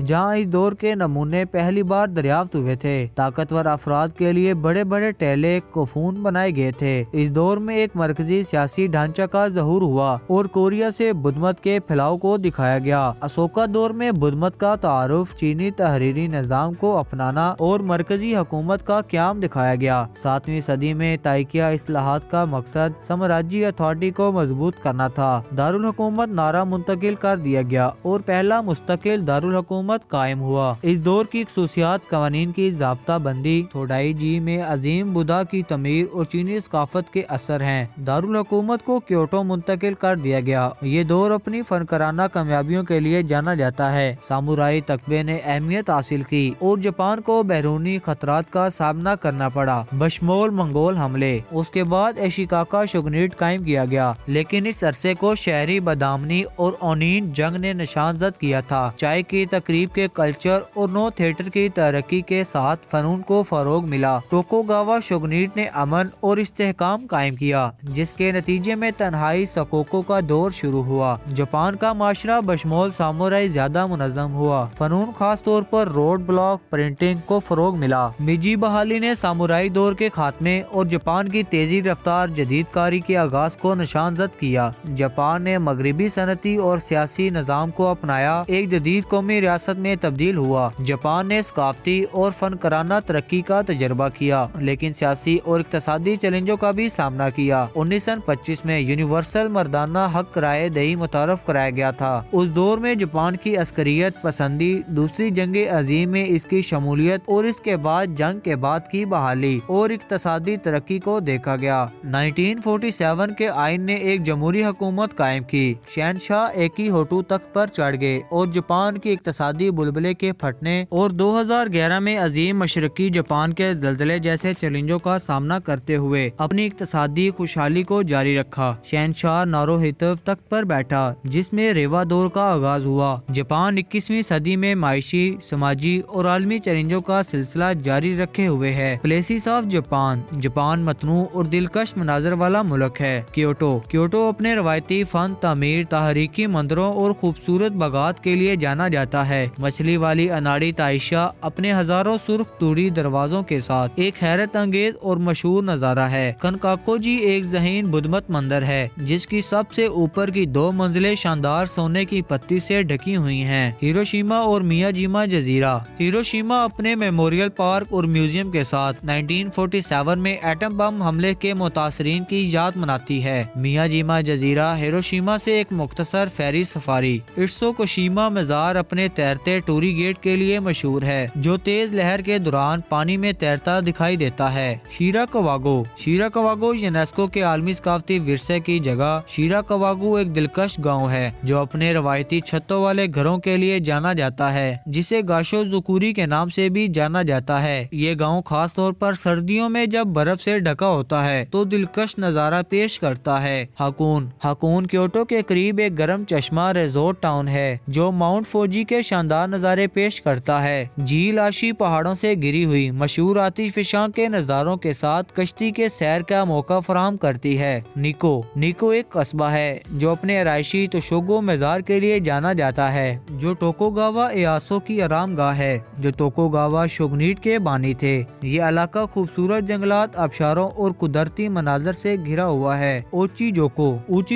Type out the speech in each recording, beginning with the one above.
جہاں اس دور کے نمونے پہلی بار دریافت ہوئے تھے۔ طاقتور افراد کے لیے بڑے بڑے ٹیلے کوفون بنائے گئے تھے۔ اس دور میں ایک مرکزی سیاسی ڈھانچہ کا ظہور ہوا اور کوریا سے بدھ مت کے پھیلاؤ کو دکھایا گیا۔ اشوکا دور میں بدھ مت کا تعارف، چینی تحریری نظام کو اپنانا اور مرکزی حکومت کا قیام دکھایا گیا۔ 7ویں صدی میں تائیکیا اصلاحات کا مقصد سامراجی اتھارٹی کو مضبوط کرنا تھا۔ دارالحکومت نارا منتقل کر دیا گیا اور پہلا مستقل دارالحکومت قائم ہوا۔ اس دور کی خصوصیات قوانین کی ضابطہ بندی، تھوڈائی جی میں عظیم بدھا کی تعمیر اور چینی ثقافت کے اثر ہیں۔ دارالحکومت کو کیوٹو منتقل کر دیا گیا۔ یہ دور اپنی فنکارانہ کامیابیوں کے لیے جانا جاتا ہے۔ سامورائی تقبے نے اہمیت حاصل کی اور جاپان کو بیرونی خطرات کا سامنا کرنا پڑا، بشمول منگول حملے۔ اس کے بعد ایشیکاکا شوگنیٹ قائم کیا گیا، لیکن اس عرصے کو شہری بدامنی اور اونین جنگ نے نشان زد کیا تھا۔ چائے کی تقریب کے کلچر اور نو تھیٹر کی ترقی کے ساتھ فنون کو فروغ ملا۔ توکوگاوا شوگنیٹ نے امن اور استحکام قائم کیا، جس کے نتیجے میں تنہائی سکوکو کا دور شروع ہوا۔ جاپان کا معاشرہ بشمول سامورائی زیادہ منظم ہوا۔ فنون، خاص طور پر روڈ بلاک پرنٹنگ کو فروغ ملا۔ میجی بحالی نے سامورائی دور کے خاتمے اور جاپان کی تیزی رفتار جدید کاری کے آغاز کو نشان زد کیا۔ جاپان نے مغربی صنعتی اور سیاسی نظام کو اپنایا، ایک جدید قومی ریاست میں تبدیل ہوا۔ جاپان نے ثقافتی اور فنکارانہ ترقی کا تجربہ کیا، لیکن سیاسی اور اقتصادی چیلنجوں کا بھی سامنا کیا۔ 1925 میں یونیورسل مردانہ حق رائے دہی متعارف کرایا گیا تھا۔ اس دور میں جاپان کی عسکریت پسندی، دوسری جنگ عظیم میں اس کی شمولیت اور اس کے بعد جنگ کے بعد کی بحالی اور اقتصادی ترقی کو دیکھا گیا۔ 1947 کے آئین نے ایک جمہوری حکومت قائم کی۔ شہنشاہ ایکی ہوٹو تخت پر چڑھ گئے اور جاپان کی اقتصادی بلبلے کے پھٹنے اور 2011 میں عظیم مشرقی جاپان کے زلزلے جیسے چیلنجوں کا سامنا کرتے ہوئے اپنی اقتصادی خوشحالی کو جاری رکھا۔ شہنشاہ ناروہیتو تخت پر بیٹھا، جس میں ریوا دور کا آغاز ہوا۔ جاپان 21ویں صدی میں معاشی، سماجی اور عالمی چیلنجوں کا سلسلہ جاری رکھے ہوئے ہے۔ Places of Japan. جاپان متنوع اور دلکش مناظر والا ملک ہے۔ کیوٹو اپنے روایتی فن تعمیر، تاریخی مندروں اور خوبصورت باغات کے لیے جانا جاتا ہے۔ مچھلی والی اناڑی تائشا اپنے ہزاروں سرخ توڑی دروازوں کے ساتھ ایک حیرت انگیز اور مشہور نظارہ ہے۔ کنکاکو جی ایک ذہین بدھ مت مندر ہے، جس کی سب سے اوپر کی 2 منزلیں شاندار سونے کی پتی سے ڈھکی ہوئی ہیں۔ ہیروشیما اور میاجیما جزیرہ۔ ہیروشیما اپنے میموریل پارک اور میوزیم کے ساتھ 1947 میں ایٹم بم حملے کے متاثرین کی یاد مناتی ہے۔ میاجیما جزیرہ ہیروشیما سے ایک مختصر فیری سفاری۔ اتسوکوشیما مزار اپنے تیرتے ٹوری گیٹ کے لیے مشہور ہے، جو تیز لہر کے دوران پانی میں تیرتا دکھائی دیتا ہے۔ شیراکواگو یونیسکو کے عالمی ثقافتی ورثے کی جگہ۔ شیراکواگو ایک دلکش گاؤں ہے جو اپنے روایتی چھتوں والے گھروں کے لیے جانا جاتا ہے، جسے گاشو زکوری کے نام سے بھی جانا جاتا ہے۔ یہ گاؤں خاص طور پر سردیوں میں جب برف سے ڈھکا ہوتا ہے تو دلکش نظارہ پیش کرتا ہے۔ ہاکون کیوٹو کے قریب ایک گرم چشمہ ریزورٹ ٹاؤن ہے، جو ماؤنٹ فوجی کے شاندار نظارے پیش کرتا ہے۔ جھیل آشی پہاڑوں سے گری ہوئی مشہور آتش فشاں کے نظاروں کے ساتھ کشتی کے سیر کا موقع فراہم کرتی ہے۔ نیکو ایک قصبہ ہے جو اپنے آرائشی توشوگو مزار کے لیے جانا جاتا ہے، جو ٹوکوگاوا ایاسو کی آرام گاہ ہے، جو توکوگاوا شوگنیٹ کے بانی تھے۔ یہ علاقہ خوبصورت جنگلات، آبشاروں اور قدرتی مناظر سے گھرا ہوا ہے۔ اوچی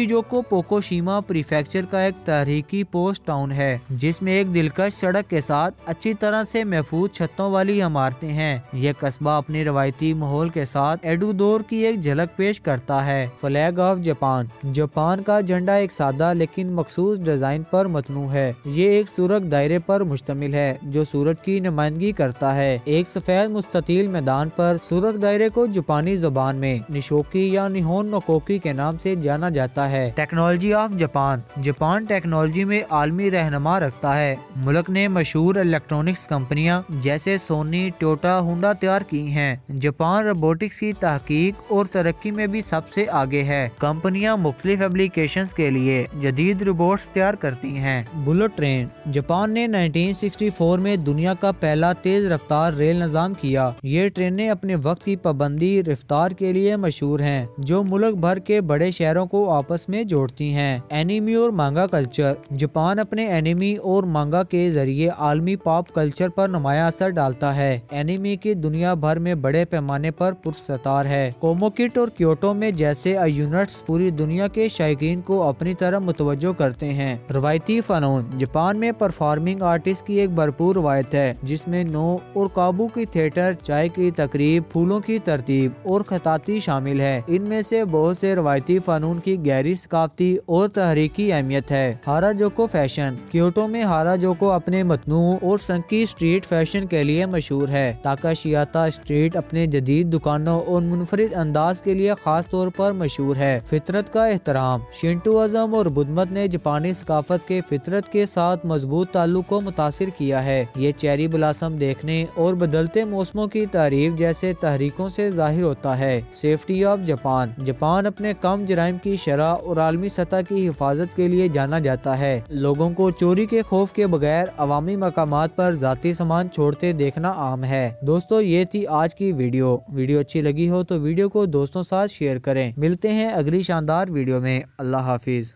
جوکو پوکوشیما پریفیکچر کا ایک تاریخی پوسٹ ٹاؤن ہے، جس میں ایک دلکش سڑک کے ساتھ اچھی طرح سے محفوظ چھتوں والی عمارتیں ہیں۔ یہ قصبہ اپنی روایتی ماحول کے ساتھ ایڈو دور کی ایک جھلک پیش کرتا ہے۔ Flag of Japan. جاپان کا جھنڈا ایک سادہ لیکن مخصوص ڈیزائن پر متنوع ہے۔ یہ ایک سورج دائرے پر مشتمل ہے جو سورج کی نمائندگی کرتا ہے۔ ایک سفید مستطیل میدان پر سورج دائرے کو جاپانی زبان میں نشوکی یا نیہون نوکوکی کے نام سے جانا جاتا ہے۔ Technology of Japan. Japan technology میں عالمی رہنما رکھتا ہے۔ ملک نے مشہور الیکٹرونکس کمپنیاں جیسے سونی، ٹویوٹا، ہونڈا تیار کی ہیں۔ جاپان روبوٹکس کی تحقیق اور ترقی میں بھی سب سے آگے ہے۔ کمپنیاں مختلف ایپلیکیشنز کے لیے جدید روبوٹس تیار کرتی ہیں۔ Bullet train. جاپان نے 1964 میں دنیا کا پہلا تیز رفتار ریل نظام کیا۔ یہ ٹرینیں اپنے وقت کی پابندی رفتار کے لیے مشہور ہیں، جو ملک بھر کے بڑے شہروں کو آپس میں جوڑتی ہیں۔ اینیمے اور مانگا کلچر۔ جاپان اپنے اینیمے اینیمی اور مانگا کے ذریعے عالمی پاپ کلچر پر نمایاں اثر ڈالتا ہے۔ اینیمی کی دنیا بھر میں بڑے پیمانے پر پرستار ہے۔ کوموکٹ اور کیوٹو میں جیسے یونٹس پوری دنیا کے شائقین کو اپنی طرف متوجہ کرتے ہیں۔ روایتی فنون جاپان میں پرفارمنگ آرٹسٹ کی ایک بھرپور روایت ہے، جس میں نو اور کابو کی تھیٹر، چائے کی تقریب، پھولوں کی ترتیب اور خطاطی شامل ہے۔ ان میں سے بہت سے روایتی فنون کی گہری ثقافتی اور تحریکی اہمیت ہے۔ ہاراجوکو فیشن کیوٹو میں ہاراجوکو اپنے متنوع اور سنکی اسٹریٹ فیشن کے لیے مشہور ہے۔ تاکاشیاتا اسٹریٹ اپنے جدید دکانوں اور منفرد انداز کے لیے خاص طور پر مشہور ہے۔ فطرت کا احترام شنٹوازم اور بدھ مت نے جاپانی ثقافت کے فطرت کے ساتھ مضبوط تعلق کو متاثر کیا ہے۔ یہ چیری بلاسم دیکھنے اور بدلتے موسموں کی تعریف جیسے تحریکوں سے ظاہر ہوتا ہے۔ سیفٹی آف جاپان جاپان اپنے کم جرائم کی شرح اور عالمی سطح کی حفاظت کے لیے جانا جاتا ہے۔ لوگوں کو چوری کے خوف کے بغیر عوامی مقامات پر ذاتی سامان چھوڑتے دیکھنا عام ہے۔ دوستو یہ تھی آج کی ویڈیو اچھی لگی ہو تو ویڈیو کو دوستوں ساتھ شیئر کریں۔ ملتے ہیں اگلی شاندار ویڈیو میں۔ اللہ حافظ۔